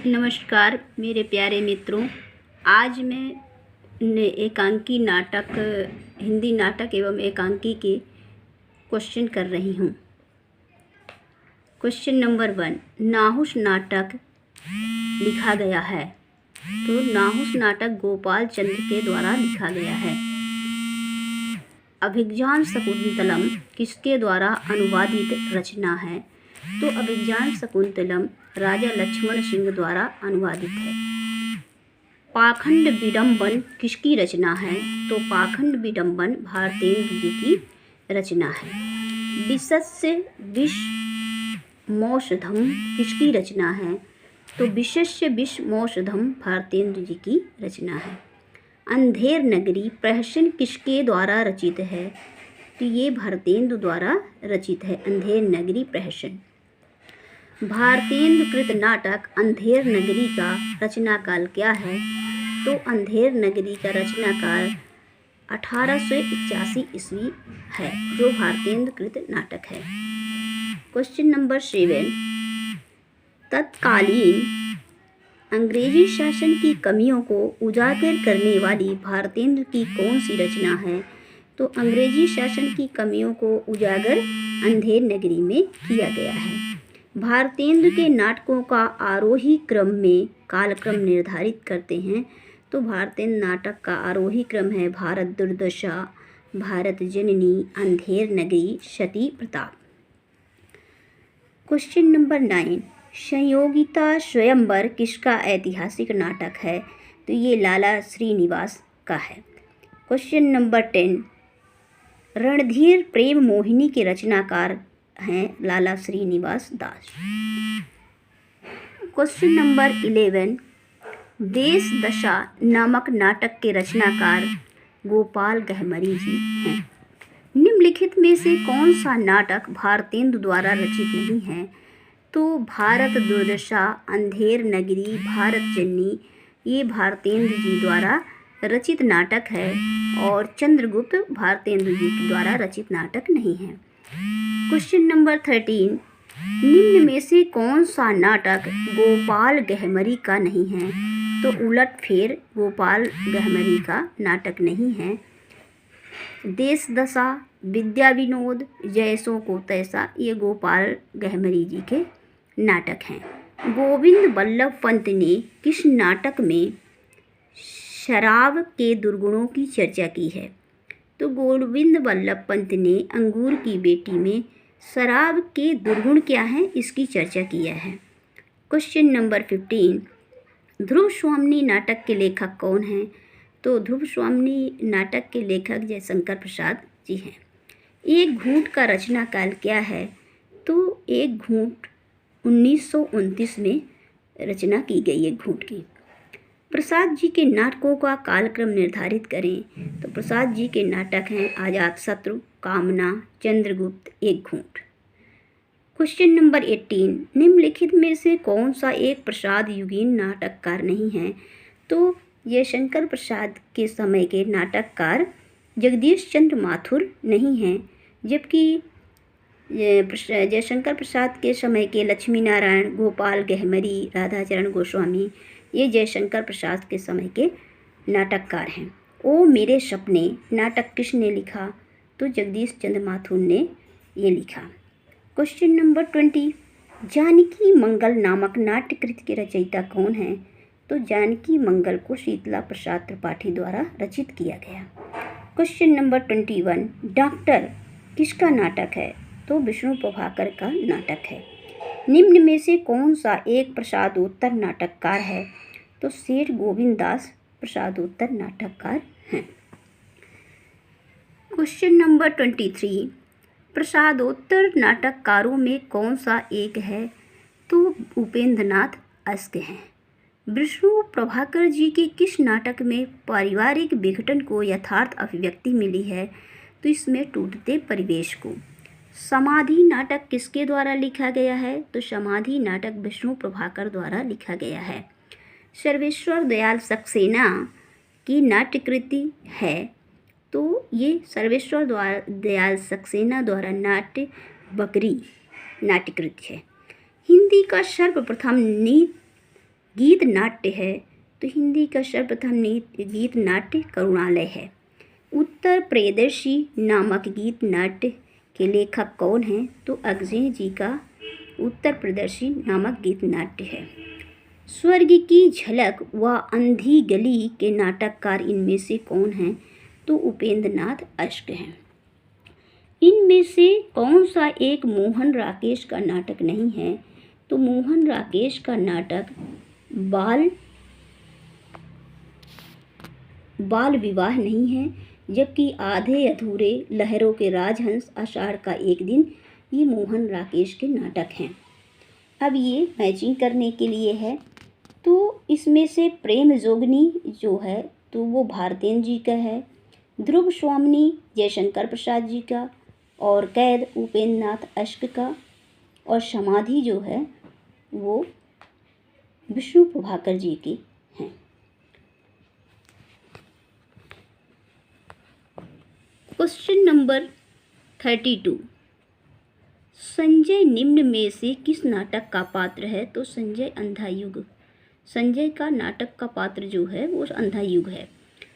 नमस्कार मेरे प्यारे मित्रों। आज मैं एकांकी नाटक, हिंदी नाटक एवं एकांकी के क्वेश्चन कर रही हूँ। क्वेश्चन नंबर 1, नाहुस नाटक लिखा गया है। तो नाहुस नाटक गोपाल चंद्र के द्वारा लिखा गया है। अभिज्ञान शकुंतलम किसके द्वारा अनुवादित रचना है? तो अभिज्ञान शकुंतलम राजा लक्ष्मण सिंह द्वारा अनुवादित है। पाखंड विडंबन किसकी रचना है? तो पाखंड विडंबन भारतेंदु जी की रचना है। विशस्य विषमौषधम किसकी रचना है? तो विशस्य विषमौषधम भारतेंदु जी की रचना है। अंधेर नगरी प्रहसन किसके द्वारा रचित है? तो ये भारतेंदु द्वारा रचित है। अंधेर नगरी प्रहसन। भारतेंदु कृत नाटक अंधेर नगरी का रचना काल क्या है? तो अंधेर नगरी का रचना काल 1881 ईस्वी है, जो भारतेंदु कृत नाटक है। क्वेश्चन नंबर 7, तत्कालीन अंग्रेजी शासन की कमियों को उजागर करने वाली भारतेंदु की कौन सी रचना है? तो अंग्रेजी शासन की कमियों को उजागर अंधेर नगरी में किया गया है। भारतेंदु के नाटकों का आरोही क्रम में कालक्रम निर्धारित करते हैं। तो भारतेंदु नाटक का आरोही क्रम है भारत दुर्दशा, भारत जननी, अंधेर नगरी, सती प्रताप। क्वेश्चन नंबर 9, संयोगिता स्वयंवर किसका ऐतिहासिक नाटक है? तो ये लाला श्रीनिवास का है। क्वेश्चन नंबर 10, रणधीर प्रेम मोहिनी के रचनाकार हैं लाला श्रीनिवास दास। क्वेश्चन नंबर 11, देश दशा नामक नाटक के रचनाकार गोपाल गहमरी जी हैं। निम्नलिखित में से कौन सा नाटक भारतेंदु द्वारा रचित नहीं है? तो भारत दुर्दशा, अंधेर नगरी, भारत जननी ये भारतेंदु जी द्वारा रचित नाटक है और चंद्रगुप्त भारतेंदु जी के द्वारा रचित नाटक नहीं है। क्वेश्चन नंबर 13, निम्न में से कौन सा नाटक गोपाल गहमरी का नहीं है? तो उलटफेर गोपाल गहमरी का नाटक नहीं है। देश दशा, विद्या विनोद, जैसों को तैसा ये गोपाल गहमरी जी के नाटक हैं। गोविंद बल्लभ पंत ने किस नाटक में शराब के दुर्गुणों की चर्चा की है? तो गोविंद बल्लभ पंत ने अंगूर की बेटी में शराब के दुर्गुण क्या हैं इसकी चर्चा किया है। क्वेश्चन नंबर 15, ध्रुव स्वामिनी नाटक के लेखक कौन हैं? तो ध्रुव स्वामिनी नाटक के लेखक जयशंकर प्रसाद जी हैं। एक घूंट का रचना काल क्या है? तो एक घूंट 1929 में रचना की गई एक घूंट की। प्रसाद जी के नाटकों का कालक्रम निर्धारित करें। तो प्रसाद जी के नाटक हैं अजातशत्रु, कामना, चंद्रगुप्त, एक घूंट। क्वेश्चन नंबर 18, निम्नलिखित में से कौन सा एक प्रसाद युगीन नाटककार नहीं है? तो जयशंकर प्रसाद के समय के नाटककार जगदीश चंद्र माथुर नहीं हैं, जबकि जयशंकर प्रसाद के समय के लक्ष्मी नारायण, गोपाल गहमरी, राधाचरण गोस्वामी ये जयशंकर प्रसाद के समय के नाटककार हैं। ओ मेरे सपने नाटक किसने लिखा? तो जगदीश चंद्र माथुर ने ये लिखा। क्वेश्चन नंबर 20, जानकी मंगल नामक नाट्यकृति के रचयिता कौन हैं? तो जानकी मंगल को शीतला प्रसाद त्रिपाठी द्वारा रचित किया गया। क्वेश्चन नंबर 21, डॉक्टर किसका नाटक है? तो विष्णु प्रभाकर का नाटक है। निम्न में से कौन सा एक प्रसादोत्तर नाटककार है? तो सेठ गोविंद दास प्रसादोत्तर नाटककार हैं। क्वेश्चन नंबर 23, प्रसादोत्तर नाटककारों में कौन सा एक है? तो उपेंद्रनाथ अस्त हैं। विष्णु प्रभाकर जी के किस नाटक में पारिवारिक विघटन को यथार्थ अभिव्यक्ति मिली है? तो इसमें टूटते परिवेश को। समाधि नाटक किसके द्वारा लिखा गया है? तो समाधि नाटक विष्णु प्रभाकर द्वारा लिखा गया है। सर्वेश्वर दयाल सक्सेना की नाट्यकृति है। तो ये सर्वेश्वर दयाल सक्सेना द्वारा नाट्य बकरी नाट्यकृति है। हिंदी का सर्वप्रथम गीत नाट्य है तो हिंदी का सर्वप्रथम गीत नाट्य करुणालय है। उत्तर प्रियदर्शी नामक गीत नाट्य के लेखक कौन हैं? तो अगजेय जी का उत्तर प्रियदर्शी नामक गीत नाट्य है। स्वर्ग की झलक व अंधी गली के नाटककार इनमें से कौन हैं? तो उपेंद्र नाथ अश्क हैं। इनमें से कौन सा एक मोहन राकेश का नाटक नहीं है? तो मोहन राकेश का नाटक बाल विवाह नहीं है, जबकि आधे अधूरे, लहरों के राजहंस, आषाढ़ का एक दिन, ये मोहन राकेश के नाटक हैं। अब ये मैचिंग करने के लिए है, तो इसमें से प्रेम जोगनी जो है तो वो भारतेंद्र जी का है, ध्रुव स्वामिनी जयशंकर प्रसाद जी का, और कैद उपेंद्र नाथ अश्क का, और समाधि जो है वो विष्णु प्रभाकर जी की हैं। क्वेश्चन नंबर 32, संजय निम्न में से किस नाटक का पात्र है? तो संजय अंधा युग। संजय का नाटक का पात्र जो है वो अंधा युग है।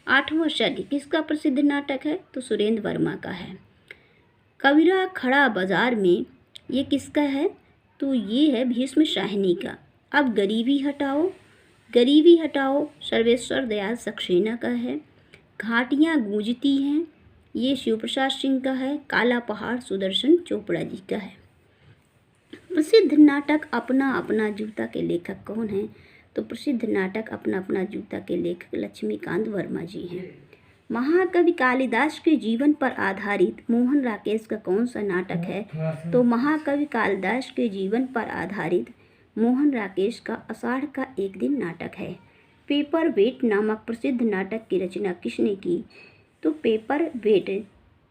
8वां सर्ग किसका प्रसिद्ध नाटक है? तो सुरेंद्र वर्मा का है। कबीरा खड़ा बाजार में, ये किसका है? तो ये है भीष्म शाहिनी का। अब गरीबी हटाओ सर्वेश्वर दयाल सक्सेना का है। घाटियाँ गूंजती हैं, ये शिव प्रसाद सिंह का है। काला पहाड़ सुदर्शन चोपड़ा जी का है। प्रसिद्ध नाटक अपना अपना जूता के लेखक कौन हैं? तो प्रसिद्ध नाटक अपना अपना जूता के लेखक लक्ष्मीकांत वर्मा जी हैं। महाकवि कालिदास के जीवन पर आधारित मोहन राकेश का कौन सा नाटक है? तो महाकवि कालिदास के जीवन पर आधारित मोहन राकेश का आषाढ़ का एक दिन नाटक है। पेपर वेट नामक प्रसिद्ध नाटक की रचना किसने की? तो पेपर वेट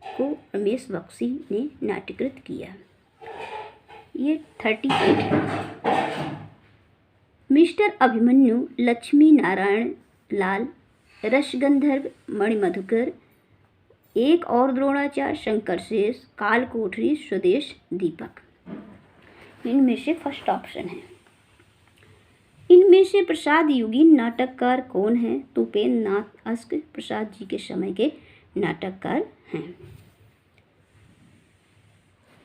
को रमेश बख्शी ने नाट्यकृत किया। ये 38 है। मिस्टर अभिमन्यु, लक्ष्मी नारायण लाल, रसगंधर्व, मणिमधुकर, एक और द्रोणाचार्य, शंकर शेष, काल कोठरी, स्वदेश दीपक। इनमें से फर्स्ट ऑप्शन है। इनमें से प्रसाद युगीन नाटककार कौन है? तो उपेंद्र नाथ अश्क प्रसाद जी के समय के नाटककार हैं।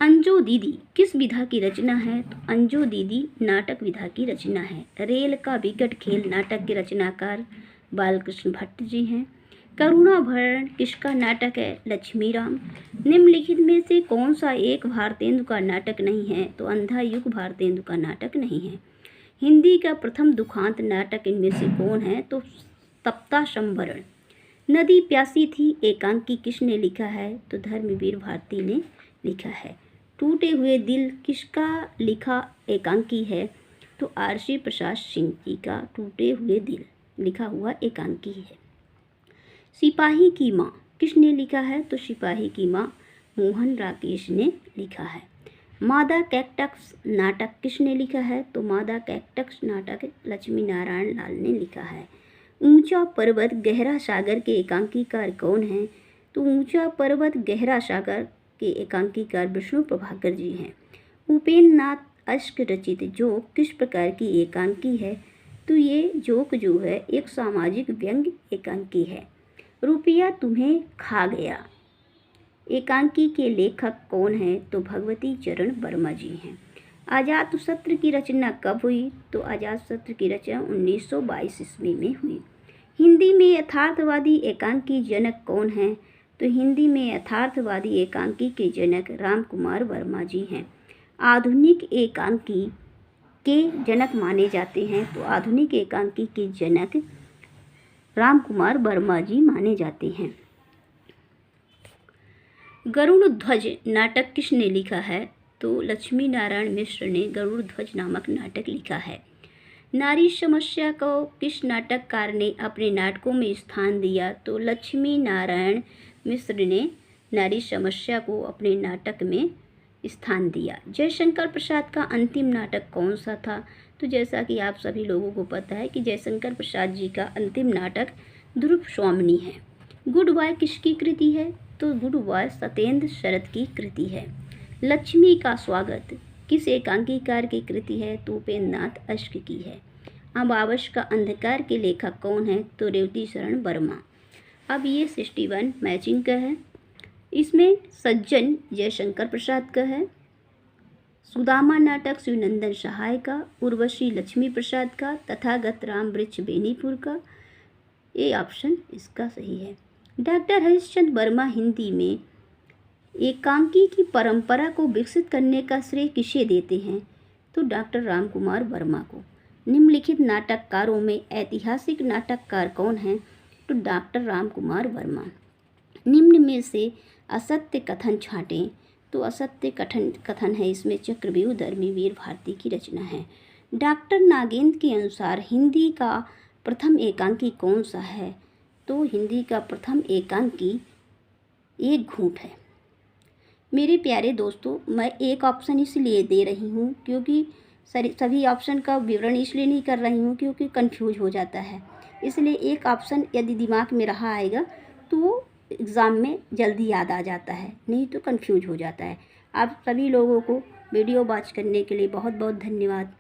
अंजो दीदी किस विधा की रचना है? तो अंजो दीदी नाटक विधा की रचना है। रेल का विकट खेल नाटक के रचनाकार बालकृष्ण भट्ट जी हैं। करुणाभरण किसका नाटक है? लक्ष्मीराम। निम्नलिखित में से कौन सा एक भारतेंदु का नाटक नहीं है? तो अंधा युग भारतेंदु का नाटक नहीं है। हिंदी का प्रथम दुखांत नाटक इनमें से कौन है? तो तप्ता संवरण। नदी प्यासी थी एकांकी किसने लिखा है? तो धर्मवीर भारती ने लिखा है। टूटे हुए दिल किसका लिखा एकांकी है? तो आरसी प्रसाद सिंह जी का टूटे हुए दिल लिखा हुआ एकांकी है। सिपाही की माँ किसने लिखा है? तो सिपाही की माँ मोहन राकेश ने लिखा है। मादा कैक्टस नाटक किसने लिखा है? तो मादा कैक्टस नाटक लक्ष्मी नारायण लाल ने लिखा है। ऊंचा पर्वत गहरा सागर के एकांकीकार कौन हैं? तो ऊंचा पर्वत गहरा सागर के एकांकीकार विष्णु प्रभाकर जी हैं। उपेंद्र नाथ अश्क रचित जोक किस प्रकार की एकांकी है? तो ये जोक जो है एक सामाजिक व्यंग्य एकांकी है। रुपया तुम्हें खा गया एकांकी के लेखक कौन हैं? तो भगवती चरण वर्मा जी हैं। अजातशत्रु की रचना कब हुई? तो अजातशत्रु की रचना 1922 ईस्वी में हुई। हिंदी में यथार्थवादी एकांकी जनक कौन हैं? तो हिंदी में यथार्थवादी एकांकी के जनक राम कुमार वर्मा जी हैं। आधुनिक एकांकी के जनक माने जाते हैं, तो आधुनिक एकांकी के जनक राम कुमार वर्मा जी माने जाते हैं। गरुड़ ध्वज नाटक किसने लिखा है? तो लक्ष्मी नारायण मिश्र ने गरुड़ ध्वज नामक नाटक लिखा है। नारी समस्या को किस नाटककार ने अपने नाटकों में स्थान दिया? तो लक्ष्मी नारायण मिश्र ने नारी समस्या को अपने नाटक में स्थान दिया। जयशंकर प्रसाद का अंतिम नाटक कौन सा था? तो जैसा कि आप सभी लोगों को पता है कि जयशंकर प्रसाद जी का अंतिम नाटक ध्रुव स्वामिनी है। गुड बॉय किसकी कृति है? तो गुड बॉय सत्येंद्र शरद की कृति है। लक्ष्मी का स्वागत किस एकांकीकार की कृति है? तो उपेंद्र नाथ अश्क की है। अमावस का अंधकार के लेखक कौन है? तो रेवती शरण वर्मा। अब ये 61 मैचिंग का है। इसमें सज्जन जयशंकर प्रसाद का है, सुदामा नाटक शिवनंदन सहाय का, उर्वशी लक्ष्मी प्रसाद का, तथागत राम वृक्ष बेनीपुर का। ये ऑप्शन इसका सही है। डॉक्टर हरिश्चंद्र वर्मा हिंदी में एकांकी की परंपरा को विकसित करने का श्रेय किसे देते हैं? तो डॉक्टर राम कुमार वर्मा को। निम्नलिखित नाटककारों में ऐतिहासिक नाटककार कौन हैं? तो डॉक्टर राम कुमार वर्मा। निम्न में से असत्य कथन छांटें। तो असत्य कथन है इसमें चक्रव्यूह धर्मवीर भारती की रचना है। डॉक्टर नागेंद्र के अनुसार हिंदी का प्रथम एकांकी कौन सा है? तो हिंदी का प्रथम एकांकी एक घूंट है। मेरे प्यारे दोस्तों, मैं एक ऑप्शन इसलिए दे रही हूँ क्योंकि सभी ऑप्शन का विवरण इसलिए नहीं कर रही हूँ क्योंकि कंफ्यूज हो जाता है। इसलिए एक ऑप्शन यदि दिमाग में रहा आएगा तो वो एग्ज़ाम में जल्दी याद आ जाता है, नहीं तो कंफ्यूज हो जाता है। आप सभी लोगों को वीडियो वॉच करने के लिए बहुत बहुत धन्यवाद।